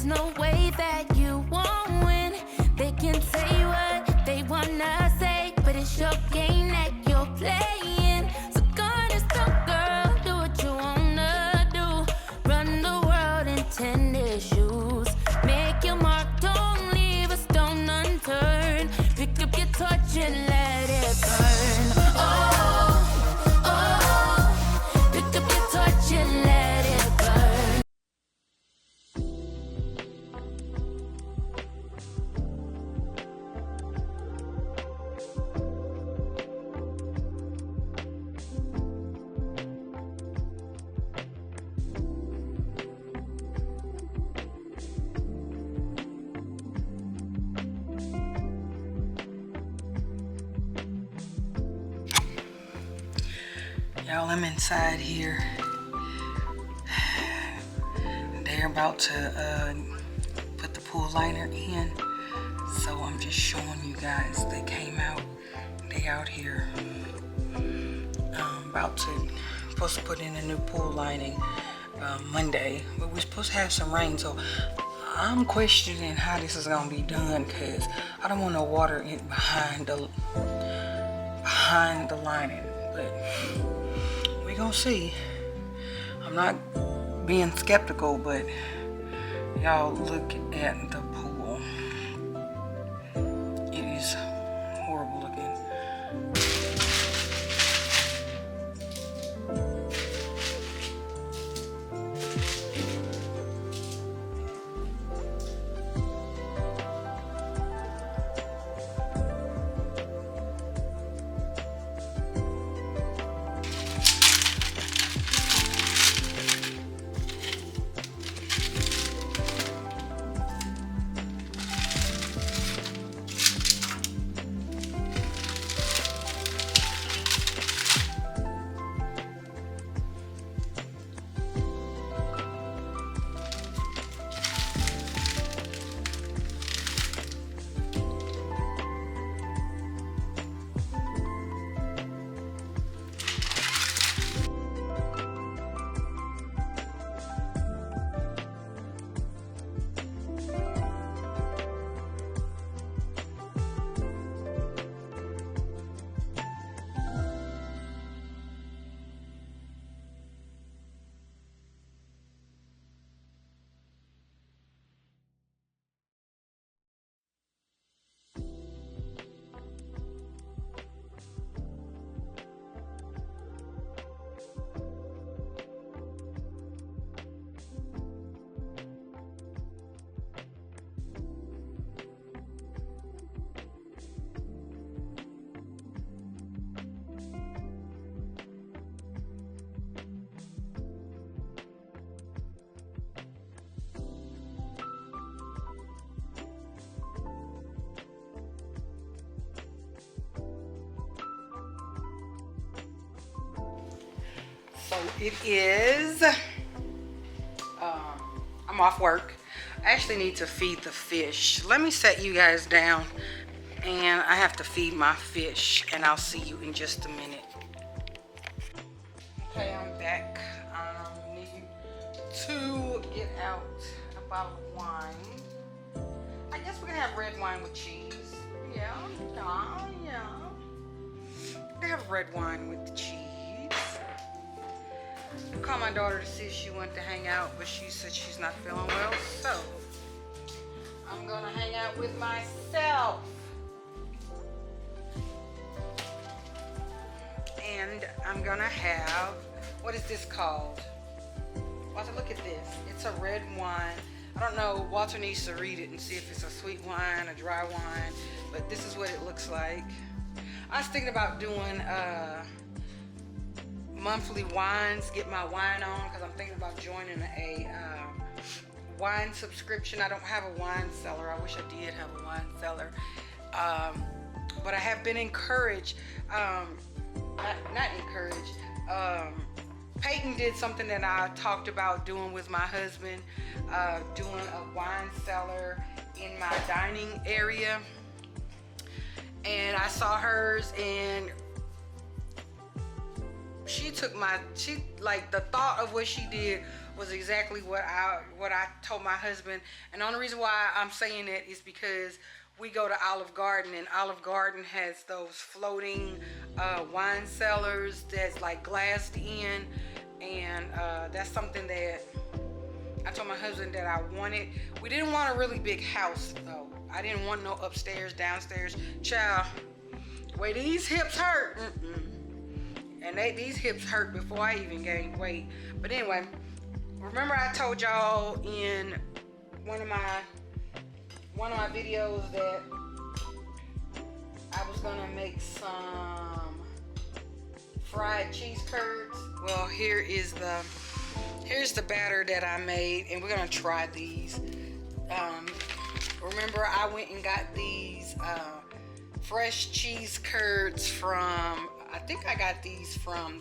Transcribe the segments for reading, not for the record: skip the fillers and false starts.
there's no way that you won't win. They can say what they wanna say, but it's your game that you're playing. So go on and stop, girl, do what you wanna do. Run the world in tennis shoes. Make your mark, don't leave a stone unturned. Pick up your torch and let it burn. Oh, oh, pick up your torch and let it burn. Y'all, I'm inside here. They're about to put the pool liner in, so I'm just showing you guys. They came out. They out here supposed to put in a new pool lining Monday, but we're supposed to have some rain, so I'm questioning how this is gonna be done, because I don't want no water in behind the lining, but we gonna see. I'm not being skeptical, but y'all look at the pool. It is horrible looking. So it is, I'm off work. I actually need to feed the fish. Let me set you guys down, and I have to feed my fish, and I'll see you in just a minute. Okay, I'm back. I need to get out a bottle of wine. I guess we're gonna have red wine with cheese. Yeah. We're gonna have red wine with the cheese. I called my daughter to see if she wanted to hang out, but she said she's not feeling well, so I'm gonna hang out with myself. And I'm gonna have, what is this called? Walter, look at this. It's a red wine. I don't know, Walter needs to read it and see if it's a sweet wine, a dry wine, but this is what it looks like. I was thinking about doing monthly wines, get my wine on, because I'm thinking about joining a wine subscription. I don't have a wine cellar. I wish I did have a wine cellar, but I have been encouraged, not encouraged, Peyton did something that I talked about doing with my husband, doing a wine cellar in my dining area, and I saw hers, and she took my, like the thought of what she did was exactly what I told my husband. And the only reason why I'm saying it is because we go to Olive Garden, and Olive Garden has those floating wine cellars that's like glassed in, and that's something that I told my husband that I wanted. We didn't want a really big house though. I didn't want no upstairs, downstairs. Child, wait, these hips hurt. And these hips hurt before I even gained weight. But anyway, remember I told y'all in one of my videos that I was gonna make some fried cheese curds. Well, here's the batter that I made, and we're gonna try these. Remember I went and got these fresh cheese curds from, I think I got these from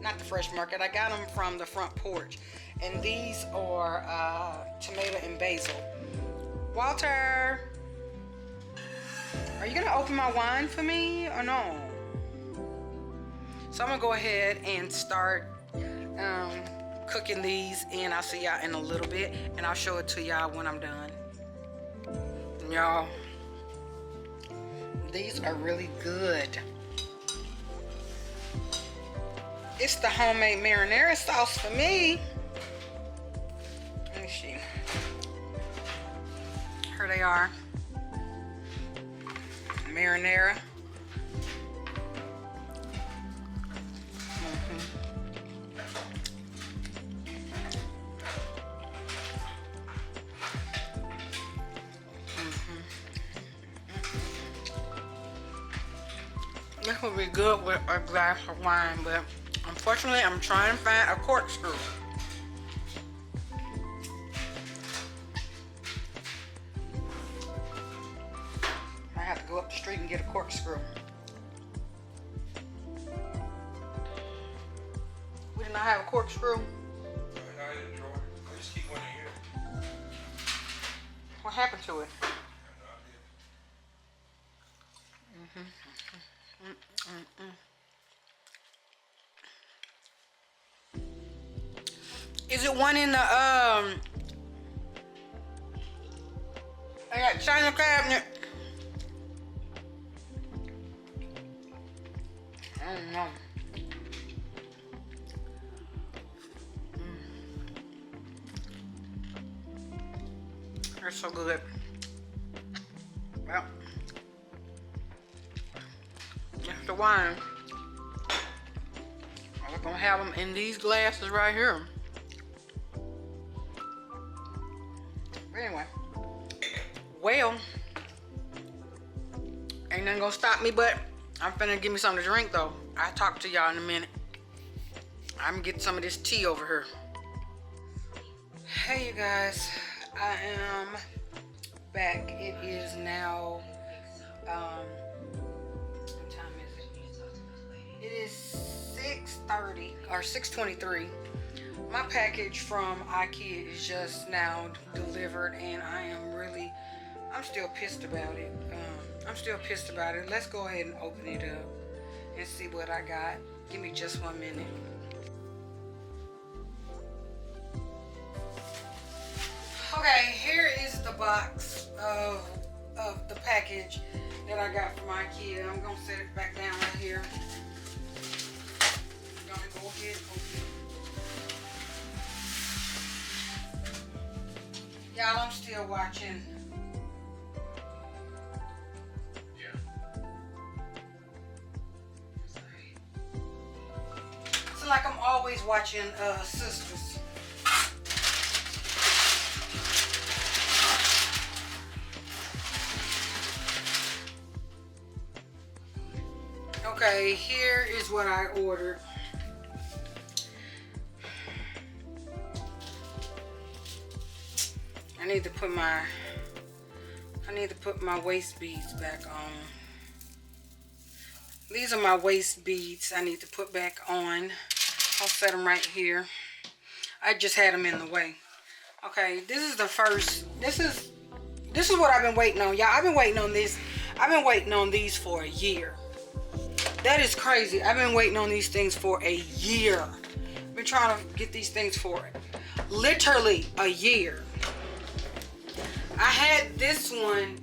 not the fresh market, I got them from the front porch. And these are tomato and basil. Walter, are you gonna open my wine for me or no? So I'm gonna go ahead and start cooking these, and I'll see y'all in a little bit, and I'll show it to y'all when I'm done. Y'all, these are really good. It's the homemade marinara sauce for me. Let me see. Here they are. Marinara. This would be good with a glass of wine, but unfortunately I'm trying to find a corkscrew. I have to go up the street and get a corkscrew. We did not have a corkscrew. I didn't draw it. I just keep one in here. What happened to it? Is it one in the I got china cabinet? I don't know. They're so good. Well, that's the wine. We're gonna have them in these glasses right here. But anyway, well, ain't nothing gonna stop me, but I'm finna give me something to drink though. I'll talk to y'all in a minute. I'm gonna get some of this tea over here. Hey you guys, I am back. It is now, what time is it? It is 6:30 or 6:23. My package from Ikea is just now delivered, and I'm still pissed about it. Let's go ahead and open it up and see what I got. Give me just 1 minute. Okay, here is the box of the package that I got from Ikea. I'm gonna set it back down right here. I'm gonna go ahead and open it. Y'all, I'm still watching. Yeah. It's like I'm always watching Sisters. Okay, here is what I ordered. I need to put my waist beads back on. These are my waist beads I need to put back on. I'll set them right here. I just had them in the way. Okay, this is the first. This is what I've been waiting on. Y'all, I've been waiting on this. I've been waiting on these for a year. That is crazy. I've been waiting on these things for a year. I've been trying to get these things for literally a year. I had this one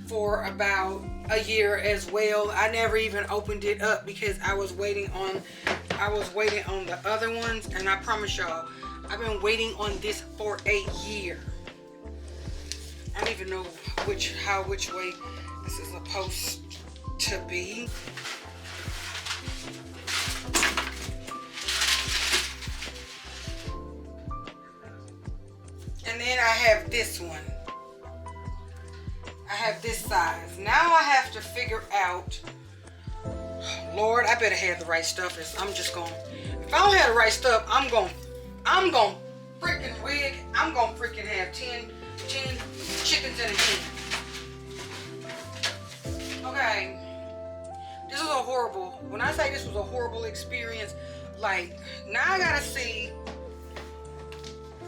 for about a year as well. I never even opened it up because I was waiting on the other ones, and I promise y'all, I've been waiting on this for a year. I don't even know which way this is supposed to be. And then I have this one. I have this size. Now I have to figure out, Lord, I better have the right stuff. I'm just going, if I don't have the right stuff, I'm going freaking wig. I'm going to freaking have 10 chickens in a can. Okay. This is a horrible, when I say this was a horrible experience, like, now I gotta see,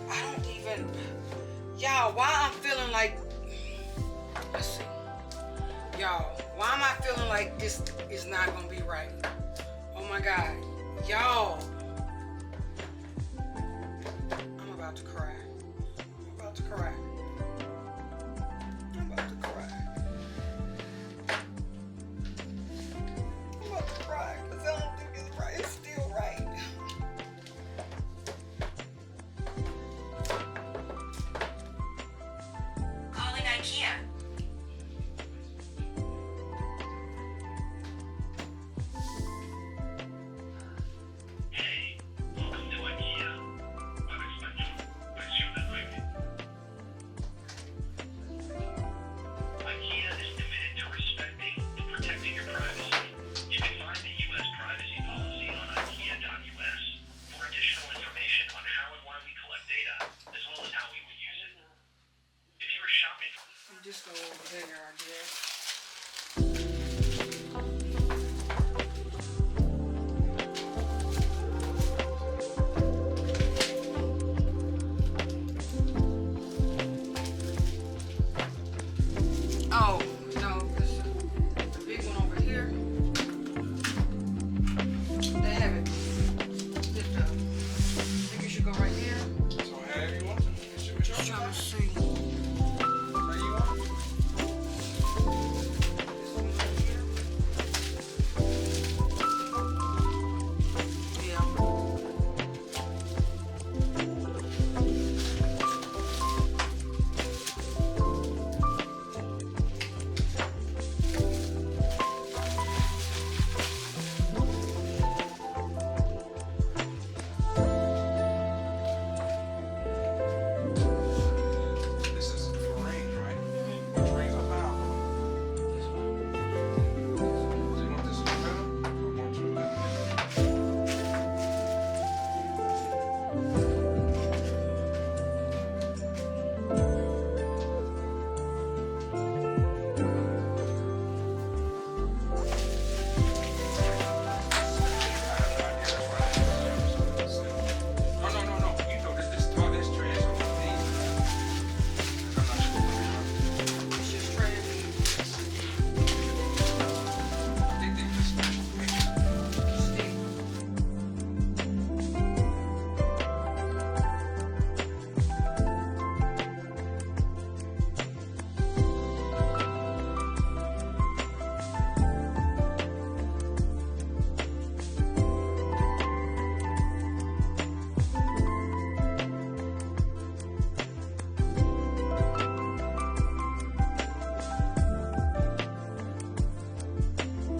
I don't even, y'all, why I'm feeling like, let's see, y'all, why am I feeling like this is not gonna be right? Oh my God, y'all, I'm about to cry.